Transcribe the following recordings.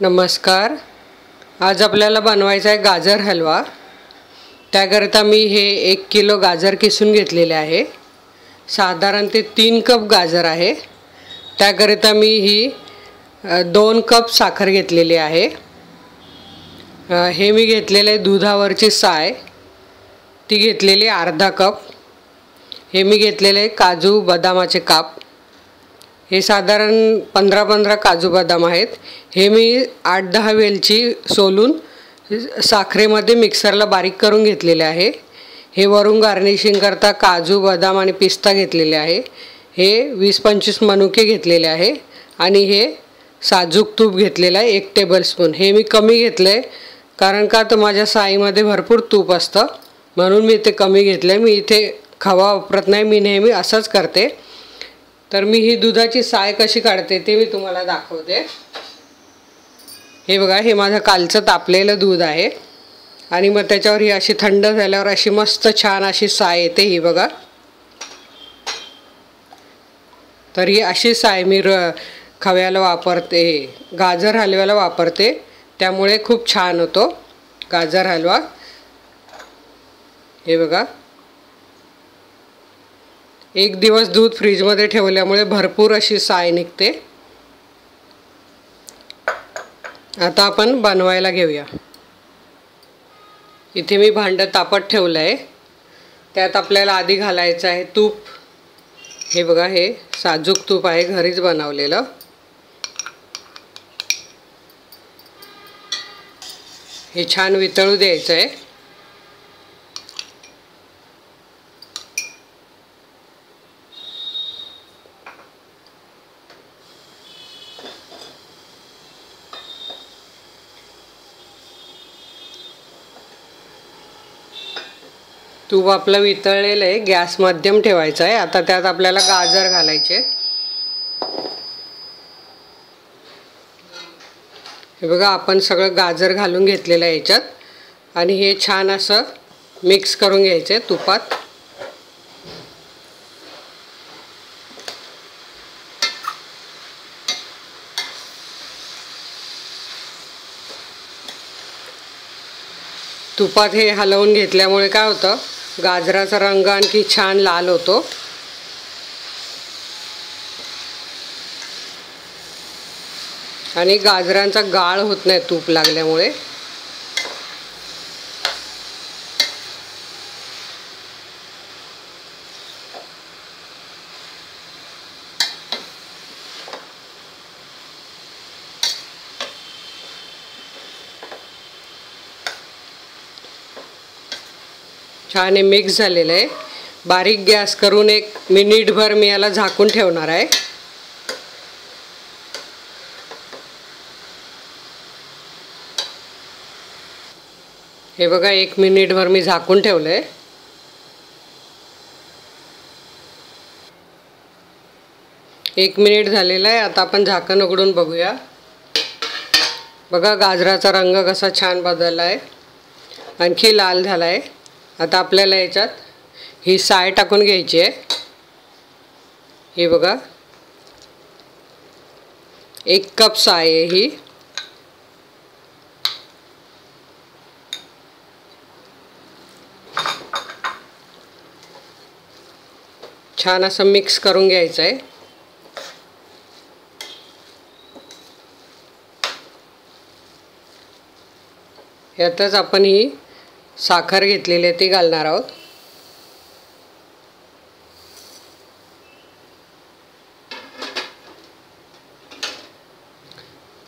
नमस्कार. आज आपल्याला बनवायचा आहे गाजर हलवा. त्याकरिता मी हे 1 किलो गाजर किसून घेतलेले आहे. साधारण ते 3 कप गाजर आहे. त्याकरिता मी ही 2 कप साखर घेतलेली आहे. हे मी घेतलेले दुधावरची साय, ती घेतलेली अर्धा कप. हे मी घेतलेले काजू बदामाचे काप. हे साधारण 15-15 काजू बदाम आहेत. हे मी 8-10 वेलची सोलून साखरेमध्ये मिक्सरला बारीक करून घेतलेले आहे. हे वरून गार्निशिंग करता काजू बदाम आणि पिस्ता घेतलेले आहे. हे 20-25 मनुके घेतलेले आहे आणि हे साजूक तूप घेतलेलं आहे 1 टेबलस्पून. हे मी कमी घेतलं आहे कारण का तर माझ्या साईमध्ये भरपूर तूप असतं, म्हणून मी ते कमी घेतलं आहे. मी इथे खवा वापरत नाही, मी नेहमी असंच करते. तर मी ही दुधाची साय कशी काढते ते मी तुम्हाला दाखवते. हे बघा, हे माझं कालचं तापलेलं दूध आहे आणि मग त्याच्यावर ही अशी थंड झाल्यावर अशी मस्त छान अशी साय येते. ही बघा, तर ही अशी साय मी खव्याला वापरते, गाजर हलव्याला वापरते. त्यामुळे खूप छान होतो गाजर हलवा. हे बघा, 1 दिवस दूध फ्रीजमध्ये ठेवल्यामुळे भरपूर अशी साय निघते. आता आपण बनवायला घेऊया. इथे मी भांडं तापत ठेवलं आहे. त्यात आपल्याला आधी घालायचं आहे तूप. हे बघा, हे साजूक तूप आहे, घरीच बनवलेलं. हे छान वितळू द्यायचं आहे. तूप आपलं वितळलेलं आहे. गॅस मध्यम ठेवायचा आहे. आता त्यात आपल्याला गाजर घालायचे. हे बघा, आपण सगळं गाजर घालून घेतलेलं आहे याच्यात आणि हे छान असं मिक्स करून घ्यायचं आहे तुपात. तुपात हे हलवून घेतल्यामुळे काय होतं, गाजराचा रंग आणखी छान लाल होतो. आणि गाजरांचा गाळ होत नाही तूप लागल्यामुळे. छान हे मिक्स झालेलं आहे. बारीक गॅस करून 1 मिनिटभर मी याला झाकून ठेवणार आहे. हे बघा, 1 मिनिटभर मी झाकून ठेवलं आहे. एक मिनिट झालेलं आहे. आता आपण झाकण उघडून बघूया. बघा, गाजराचा रंग कसा छान बदलला आहे, आणखी लाल झाला आहे. आता आपल्याला याच्यात ही साय टाकून घ्यायची आहे. हे बघा, 1 कप साय आहे ही. छान असं मिक्स करून घ्यायचं आहे. यातच आपण ही साखर घेतलेली आहे ती घालणार आहोत.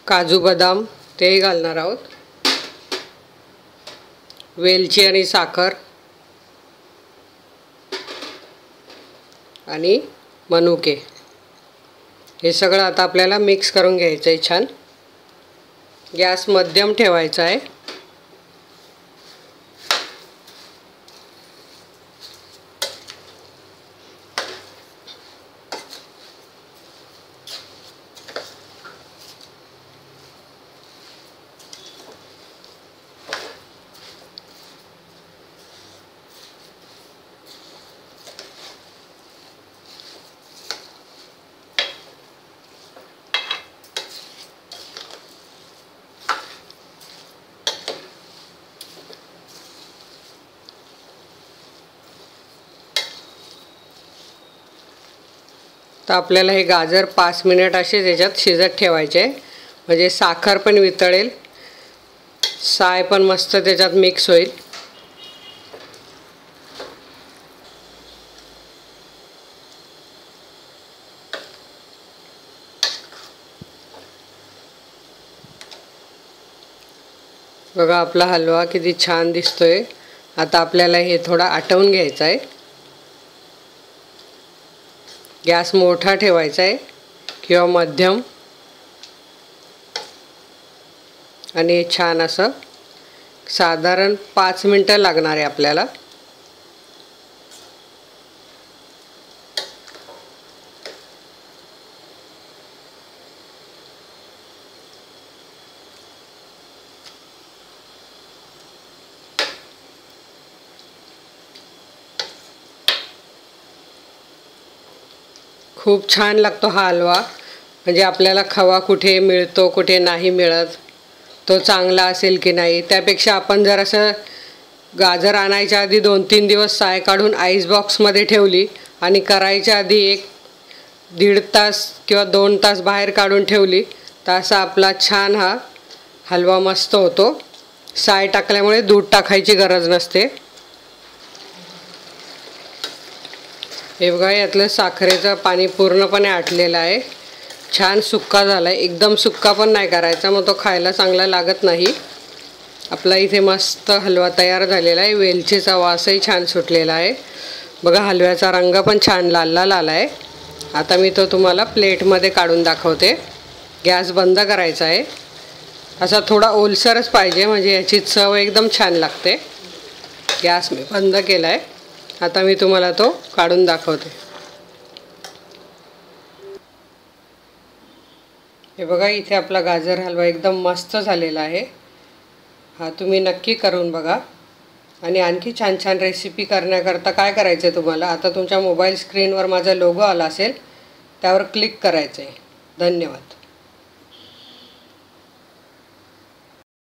काजू बदाम तेही घालणार आहोत. वेलची आणि साखर आणि मनुके, हे सगळं आता आपल्याला मिक्स करून घ्यायचं आहे छान. गॅस मध्यम ठेवायचा आहे. तर आपल्याला हे गाजर 5 मिनिट असे त्याच्यात शिजत ठेवायचे, म्हणजे साखर पण वितळेल, साय पण मस्त त्याच्यात मिक्स होईल. बघा आपला हलवा किती छान दिसतोय. आता आपल्याला हे थोडा आटवून घ्यायचा आहे. गॅस मोठा ठेवायचा आहे किंवा मध्यम, आणि छान असं साधारण 5 मिनिटं लागणार आहे आपल्याला. खूप छान लागतो हा हलवा. म्हणजे आपल्याला खवा कुठे मिळतो कुठे नाही मिळत, तो चांगला असेल की नाही, त्यापेक्षा आपण जर असं गाजर आणायच्या आधी 2-3 दिवस साय काढून आईस बॉक्समध्ये ठेवली आणि करायच्या आधी 1-1.5 तास किंवा 2 तास बाहेर काढून ठेवली तर असा आपला छान हा हलवा मस्त होतो. साय टाकल्यामुळे दूध टाकायची गरज नसते. हे बघा यातलं साखरेचं पाणी पूर्णपणे आटलेलं आहे. छान सुक्का झाला आहे. एकदम सुक्का पण नाही करायचा, मग तो खायला चांगला लागत नाही. आपला इथे मस्त हलवा तयार झालेला आहे. वेलचीचा वासही छान सुटलेला आहे. बघा हलव्याचा रंग पण छान लाल लाल आला आहे. आता मी तो तुम्हाला प्लेटमध्ये काढून दाखवते. गॅस बंद करायचा आहे. असा थोडा ओलसरच पाहिजे, म्हणजे याची चव एकदम छान लागते. गॅस मी बंद केला आहे. आता मी तुम्हाला तो काढून दाखवते. हे बघा इथे आपला गाजर हलवा एकदम मस्त झालेला आहे. हा तुम्ही नक्की करून बघा. आणि आणखी छान छान रेसिपी करण्याकरता काय करायचं आहे तुम्हाला, आता तुमच्या मोबाईल स्क्रीनवर माझा लोगो आला असेल, त्यावर क्लिक करायचं आहे. धन्यवाद.